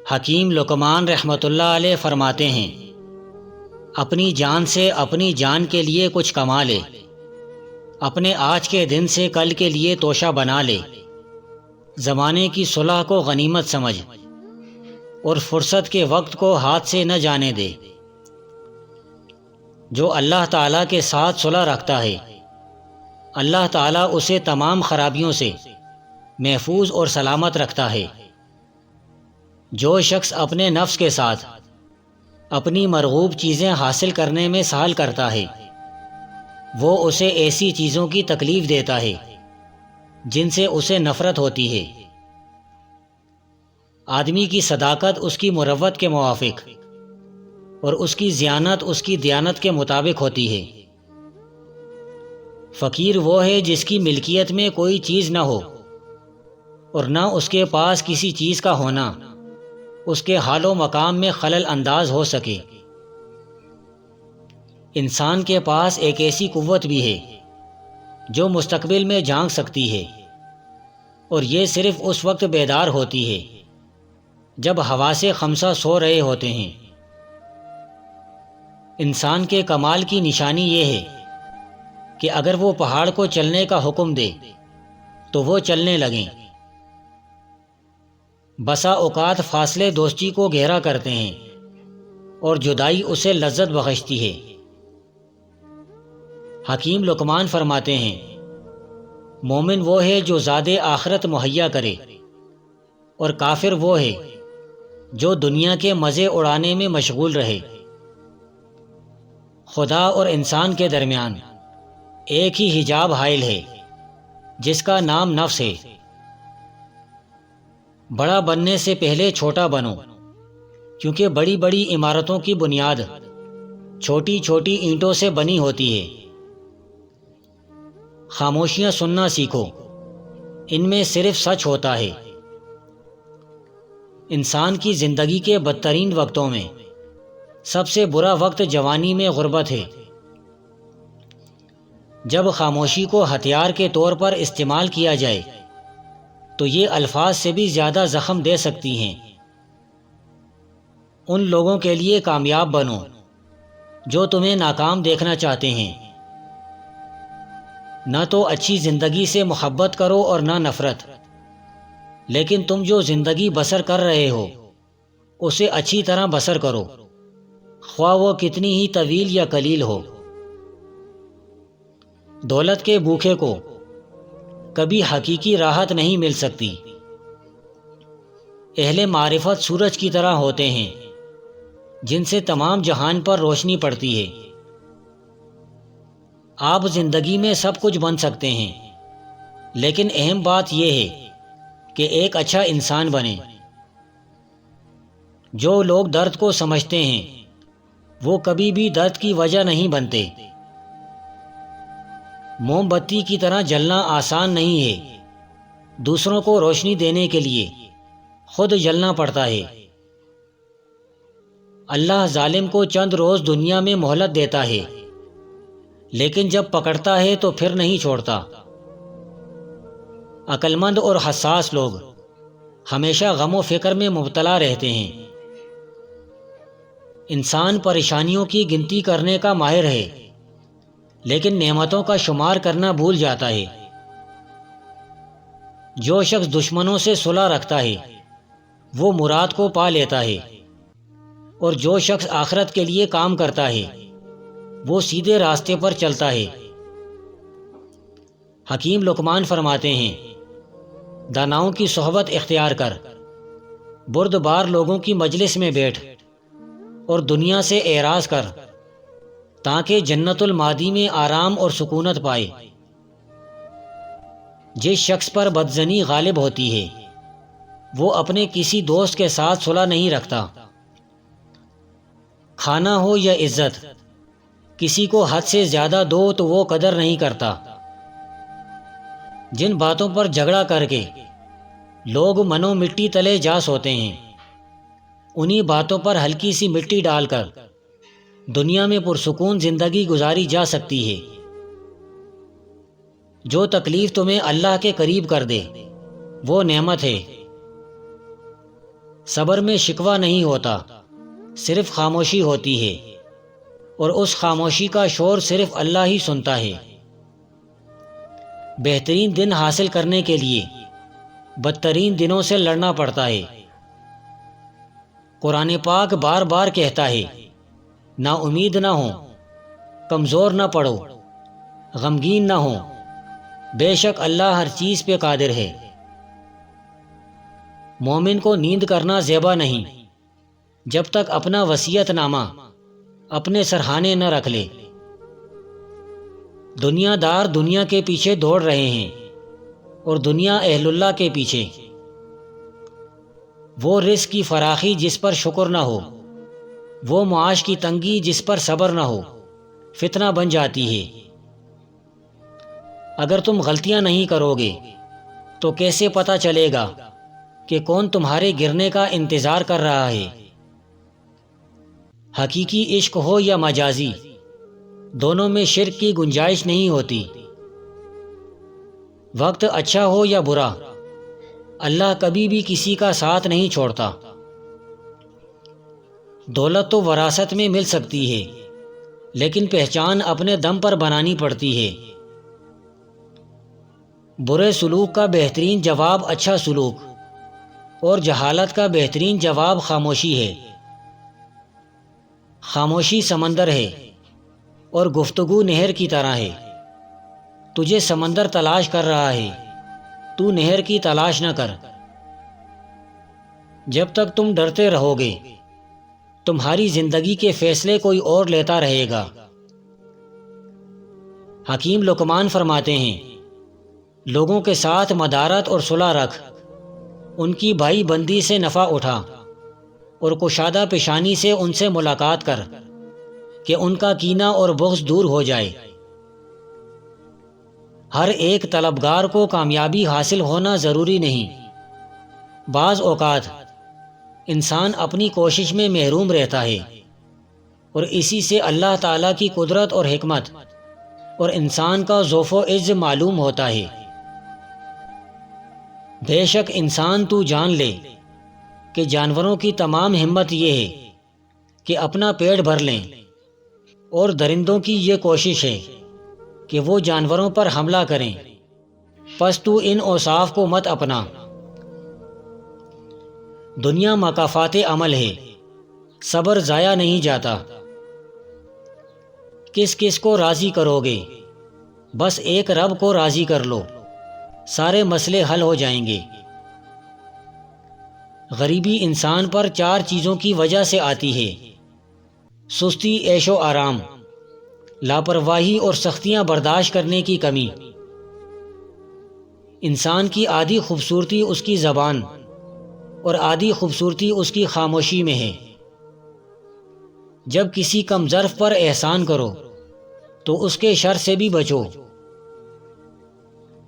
حکیم لقمان رحمۃ اللہ علیہ فرماتے ہیں، اپنی جان سے اپنی جان کے لیے کچھ کما لے، اپنے آج کے دن سے کل کے لیے توشہ بنا لے، زمانے کی صلح کو غنیمت سمجھ اور فرصت کے وقت کو ہاتھ سے نہ جانے دے۔ جو اللہ تعالیٰ کے ساتھ صلح رکھتا ہے، اللہ تعالیٰ اسے تمام خرابیوں سے محفوظ اور سلامت رکھتا ہے۔ جو شخص اپنے نفس کے ساتھ اپنی مرغوب چیزیں حاصل کرنے میں سہل کرتا ہے، وہ اسے ایسی چیزوں کی تکلیف دیتا ہے جن سے اسے نفرت ہوتی ہے۔ آدمی کی صداقت اس کی مروت کے موافق اور اس کی ذیانت اس کی دیانت کے مطابق ہوتی ہے۔ فقیر وہ ہے جس کی ملکیت میں کوئی چیز نہ ہو اور نہ اس کے پاس کسی چیز کا ہونا اس کے حال و مقام میں خلل انداز ہو سکے۔ انسان کے پاس ایک ایسی قوت بھی ہے جو مستقبل میں جھانک سکتی ہے، اور یہ صرف اس وقت بیدار ہوتی ہے جب حواس خمسہ سو رہے ہوتے ہیں۔ انسان کے کمال کی نشانی یہ ہے کہ اگر وہ پہاڑ کو چلنے کا حکم دے تو وہ چلنے لگیں۔ بسا اوقات فاصلے دوستی کو گہرا کرتے ہیں اور جدائی اسے لذت بخشتی ہے۔ حکیم لقمان فرماتے ہیں، مومن وہ ہے جو زاد آخرت مہیا کرے، اور کافر وہ ہے جو دنیا کے مزے اڑانے میں مشغول رہے۔ خدا اور انسان کے درمیان ایک ہی حجاب حائل ہے جس کا نام نفس ہے۔ بڑا بننے سے پہلے چھوٹا بنو، کیونکہ بڑی بڑی عمارتوں کی بنیاد چھوٹی چھوٹی اینٹوں سے بنی ہوتی ہے۔ خاموشیاں سننا سیکھو، ان میں صرف سچ ہوتا ہے۔ انسان کی زندگی کے بدترین وقتوں میں سب سے برا وقت جوانی میں غربت ہے۔ جب خاموشی کو ہتھیار کے طور پر استعمال کیا جائے تو یہ الفاظ سے بھی زیادہ زخم دے سکتی ہیں۔ ان لوگوں کے لیے کامیاب بنو جو تمہیں ناکام دیکھنا چاہتے ہیں۔ نہ تو اچھی زندگی سے محبت کرو اور نہ نفرت، لیکن تم جو زندگی بسر کر رہے ہو اسے اچھی طرح بسر کرو، خواہ وہ کتنی ہی طویل یا قلیل ہو۔ دولت کے بھوکے کو کبھی حقیقی راحت نہیں مل سکتی۔ اہل معرفت سورج کی طرح ہوتے ہیں جن سے تمام جہان پر روشنی پڑتی ہے۔ آپ زندگی میں سب کچھ بن سکتے ہیں، لیکن اہم بات یہ ہے کہ ایک اچھا انسان بنیں۔ جو لوگ درد کو سمجھتے ہیں وہ کبھی بھی درد کی وجہ نہیں بنتے۔ موم بتی کی طرح جلنا آسان نہیں ہے، دوسروں کو روشنی دینے کے لیے خود جلنا پڑتا ہے۔ اللہ ظالم کو چند روز دنیا میں مہلت دیتا ہے، لیکن جب پکڑتا ہے تو پھر نہیں چھوڑتا۔ عقل مند اور حساس لوگ ہمیشہ غم و فکر میں مبتلا رہتے ہیں۔ انسان پریشانیوں کی گنتی کرنے کا ماہر ہے، لیکن نعمتوں کا شمار کرنا بھول جاتا ہے۔ جو شخص دشمنوں سے صلح رکھتا ہے وہ مراد کو پا لیتا ہے، اور جو شخص آخرت کے لیے کام کرتا ہے وہ سیدھے راستے پر چلتا ہے۔ حکیم لقمان فرماتے ہیں، داناؤں کی صحبت اختیار کر، بردبار لوگوں کی مجلس میں بیٹھ اور دنیا سے اعراض کر، تاکہ جنت المادی میں آرام اور سکونت پائے۔ جس شخص پر بدظنی غالب ہوتی ہے وہ اپنے کسی دوست کے ساتھ صلح نہیں رکھتا۔ کھانا ہو یا عزت، کسی کو حد سے زیادہ دو تو وہ قدر نہیں کرتا۔ جن باتوں پر جھگڑا کر کے لوگ منو مٹی تلے جا سوتے ہیں، انہی باتوں پر ہلکی سی مٹی ڈال کر دنیا میں پرسکون زندگی گزاری جا سکتی ہے۔ جو تکلیف تمہیں اللہ کے قریب کر دے وہ نعمت ہے۔ صبر میں شکوہ نہیں ہوتا، صرف خاموشی ہوتی ہے، اور اس خاموشی کا شور صرف اللہ ہی سنتا ہے۔ بہترین دن حاصل کرنے کے لیے بدترین دنوں سے لڑنا پڑتا ہے۔ قرآن پاک بار بار کہتا ہے، نا امید نہ ہو، کمزور نہ پڑو، غمگین نہ ہو، بے شک اللہ ہر چیز پہ قادر ہے۔ مومن کو نیند کرنا زیبا نہیں جب تک اپنا وصیت نامہ اپنے سرہانے نہ رکھ لے۔ دنیا دار دنیا کے پیچھے دوڑ رہے ہیں اور دنیا اہل اللہ کے پیچھے۔ وہ رزق کی فراخی جس پر شکر نہ ہو، وہ معاش کی تنگی جس پر صبر نہ ہو، فتنہ بن جاتی ہے۔ اگر تم غلطیاں نہیں کرو گے تو کیسے پتہ چلے گا کہ کون تمہارے گرنے کا انتظار کر رہا ہے؟ حقیقی عشق ہو یا مجازی، دونوں میں شرک کی گنجائش نہیں ہوتی۔ وقت اچھا ہو یا برا، اللہ کبھی بھی کسی کا ساتھ نہیں چھوڑتا۔ دولت تو وراثت میں مل سکتی ہے، لیکن پہچان اپنے دم پر بنانی پڑتی ہے۔ برے سلوک کا بہترین جواب اچھا سلوک، اور جہالت کا بہترین جواب خاموشی ہے۔ خاموشی سمندر ہے اور گفتگو نہر کی طرح ہے۔ تجھے سمندر تلاش کر رہا ہے، تو نہر کی تلاش نہ کر۔ جب تک تم ڈرتے رہو گے، تمہاری زندگی کے فیصلے کوئی اور لیتا رہے گا۔ حکیم لقمان فرماتے ہیں، لوگوں کے ساتھ مدارت اور صلح رکھ، ان کی بھائی بندی سے نفع اٹھا، اور کشادہ پیشانی سے ان سے ملاقات کر کہ ان کا کینہ اور بغض دور ہو جائے۔ ہر ایک طلبگار کو کامیابی حاصل ہونا ضروری نہیں۔ بعض اوقات انسان اپنی کوشش میں محروم رہتا ہے، اور اسی سے اللہ تعالیٰ کی قدرت اور حکمت اور انسان کا ذوف و عجز معلوم ہوتا ہے۔ بے شک انسان تو جان لے کہ جانوروں کی تمام ہمت یہ ہے کہ اپنا پیٹ بھر لیں، اور درندوں کی یہ کوشش ہے کہ وہ جانوروں پر حملہ کریں، پس تو ان اوصاف کو مت اپنا۔ دنیا مکافات عمل ہے، صبر ضائع نہیں جاتا۔ کس کس کو راضی کرو گے؟ بس ایک رب کو راضی کر لو، سارے مسئلے حل ہو جائیں گے۔ غریبی انسان پر 4 چیزوں کی وجہ سے آتی ہے: سستی، عیش و آرام، لاپرواہی اور سختیاں برداشت کرنے کی کمی۔ انسان کی آدھی خوبصورتی اس کی زبان اور آدھی خوبصورتی اس کی خاموشی میں ہے۔ جب کسی کم ظرف پر احسان کرو تو اس کے شر سے بھی بچو۔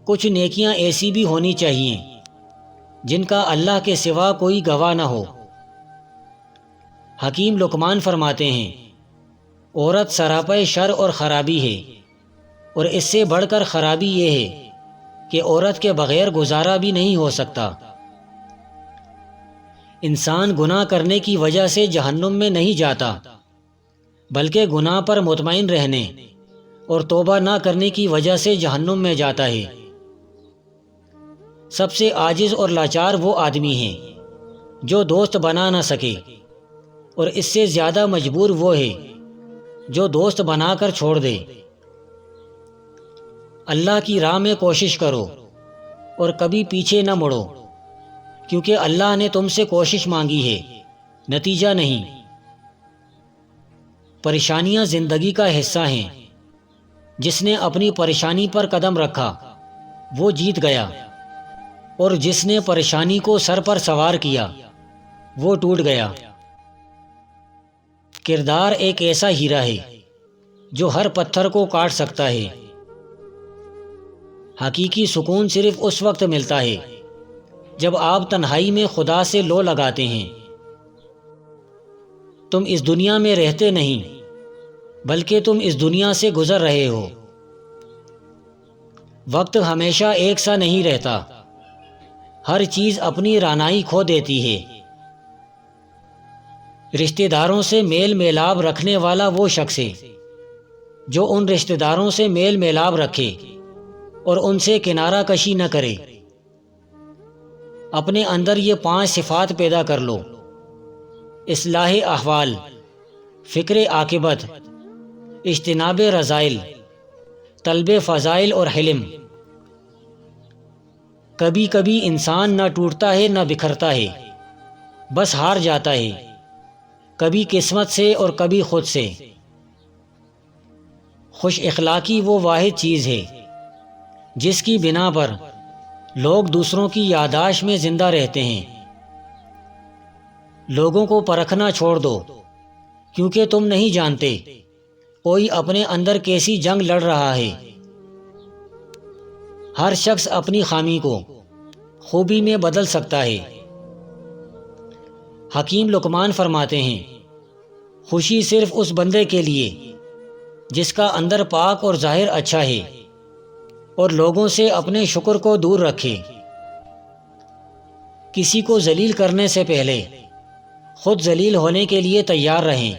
کچھ نیکیاں ایسی بھی ہونی چاہیے جن کا اللہ کے سوا کوئی گواہ نہ ہو۔ حکیم لقمان فرماتے ہیں، عورت سراپے شر اور خرابی ہے، اور اس سے بڑھ کر خرابی یہ ہے کہ عورت کے بغیر گزارا بھی نہیں ہو سکتا۔ انسان گناہ کرنے کی وجہ سے جہنم میں نہیں جاتا، بلکہ گناہ پر مطمئن رہنے اور توبہ نہ کرنے کی وجہ سے جہنم میں جاتا ہے۔ سب سے عاجز اور لاچار وہ آدمی ہیں جو دوست بنا نہ سکے، اور اس سے زیادہ مجبور وہ ہے جو دوست بنا کر چھوڑ دے۔ اللہ کی راہ میں کوشش کرو اور کبھی پیچھے نہ مڑو، کیونکہ اللہ نے تم سے کوشش مانگی ہے، نتیجہ نہیں۔ پریشانیاں زندگی کا حصہ ہیں، جس نے اپنی پریشانی پر قدم رکھا وہ جیت گیا، اور جس نے پریشانی کو سر پر سوار کیا وہ ٹوٹ گیا۔ کردار ایک ایسا ہیرا ہے جو ہر پتھر کو کاٹ سکتا ہے۔ حقیقی سکون صرف اس وقت ملتا ہے جب آپ تنہائی میں خدا سے لو لگاتے ہیں۔ تم اس دنیا میں رہتے نہیں، بلکہ تم اس دنیا سے گزر رہے ہو۔ وقت ہمیشہ ایک سا نہیں رہتا، ہر چیز اپنی رانائی کھو دیتی ہے۔ رشتہ داروں سے میل میلاب رکھنے والا وہ شخص ہے جو ان رشتہ داروں سے میل میلاب رکھے اور ان سے کنارہ کشی نہ کرے۔ اپنے اندر یہ 5 صفات پیدا کر لو: اصلاح احوال، فکر عاقبت، اجتناب رذائل، طلب فضائل اور حلم۔ کبھی کبھی انسان نہ ٹوٹتا ہے نہ بکھرتا ہے، بس ہار جاتا ہے، کبھی قسمت سے اور کبھی خود سے۔ خوش اخلاقی وہ واحد چیز ہے جس کی بنا پر لوگ دوسروں کی یادداشت میں زندہ رہتے ہیں۔ لوگوں کو پرکھنا چھوڑ دو، کیونکہ تم نہیں جانتے کوئی اپنے اندر کیسی جنگ لڑ رہا ہے۔ ہر شخص اپنی خامی کو خوبی میں بدل سکتا ہے۔ حکیم لقمان فرماتے ہیں، خوشی صرف اس بندے کے لیے جس کا اندر پاک اور ظاہر اچھا ہے اور لوگوں سے اپنے شکر کو دور رکھے۔ کسی کو ذلیل کرنے سے پہلے خود ذلیل ہونے کے لیے تیار رہیں،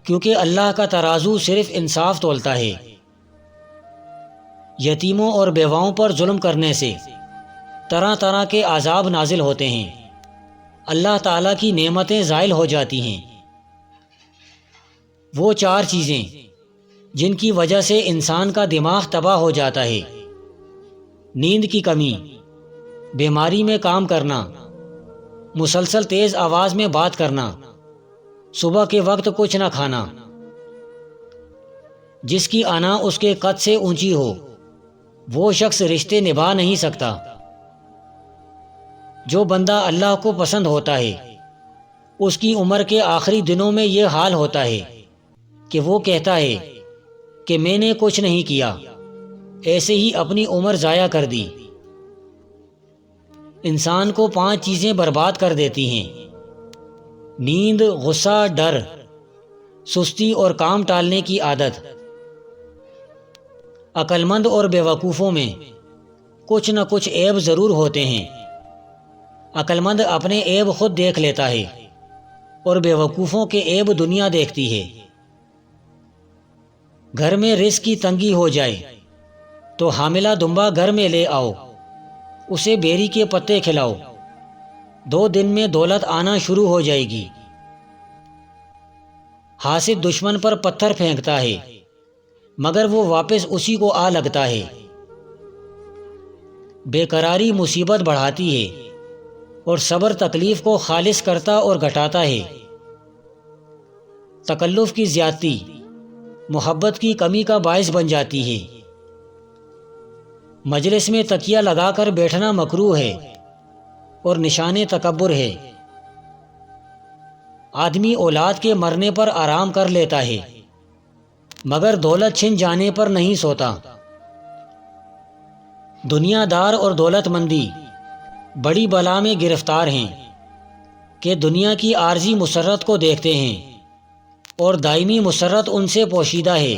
کیونکہ اللہ کا ترازو صرف انصاف تولتا ہے۔ یتیموں اور بیواؤں پر ظلم کرنے سے طرح طرح کے عذاب نازل ہوتے ہیں، اللہ تعالیٰ کی نعمتیں زائل ہو جاتی ہیں۔ وہ 4 چیزیں جن کی وجہ سے انسان کا دماغ تباہ ہو جاتا ہے: نیند کی کمی، بیماری میں کام کرنا، مسلسل تیز آواز میں بات کرنا، صبح کے وقت کچھ نہ کھانا۔ جس کی انا اس کے قد سے اونچی ہو وہ شخص رشتے نبھا نہیں سکتا۔ جو بندہ اللہ کو پسند ہوتا ہے اس کی عمر کے آخری دنوں میں یہ حال ہوتا ہے کہ وہ کہتا ہے کہ میں نے کچھ نہیں کیا، ایسے ہی اپنی عمر ضائع کر دی۔ انسان کو 5 چیزیں برباد کر دیتی ہیں: نیند، غصہ، ڈر، سستی اور کام ٹالنے کی عادت۔ عقل مند اور بیوقوفوں میں کچھ نہ کچھ عیب ضرور ہوتے ہیں۔ عقل مند اپنے عیب خود دیکھ لیتا ہے اور بیوقوفوں کے عیب دنیا دیکھتی ہے۔ گھر میں رزق کی تنگی ہو جائے تو حاملہ دمبا گھر میں لے آؤ، اسے بیری کے پتے کھلاؤ، 2 دن میں دولت آنا شروع ہو جائے گی۔ حاسد دشمن پر پتھر پھینکتا ہے مگر وہ واپس اسی کو آ لگتا ہے۔ بے قراری مصیبت بڑھاتی ہے اور صبر تکلیف کو خالص کرتا اور گھٹاتا ہے۔ تکلف کی زیادتی محبت کی کمی کا باعث بن جاتی ہے۔ مجلس میں تکیہ لگا کر بیٹھنا مکروہ ہے اور نشان تکبر ہے۔ آدمی اولاد کے مرنے پر آرام کر لیتا ہے مگر دولت چھن جانے پر نہیں سوتا۔ دنیا دار اور دولت مندی بڑی بلا میں گرفتار ہیں کہ دنیا کی عارضی مسرت کو دیکھتے ہیں اور دائمی مسرت ان سے پوشیدہ ہے۔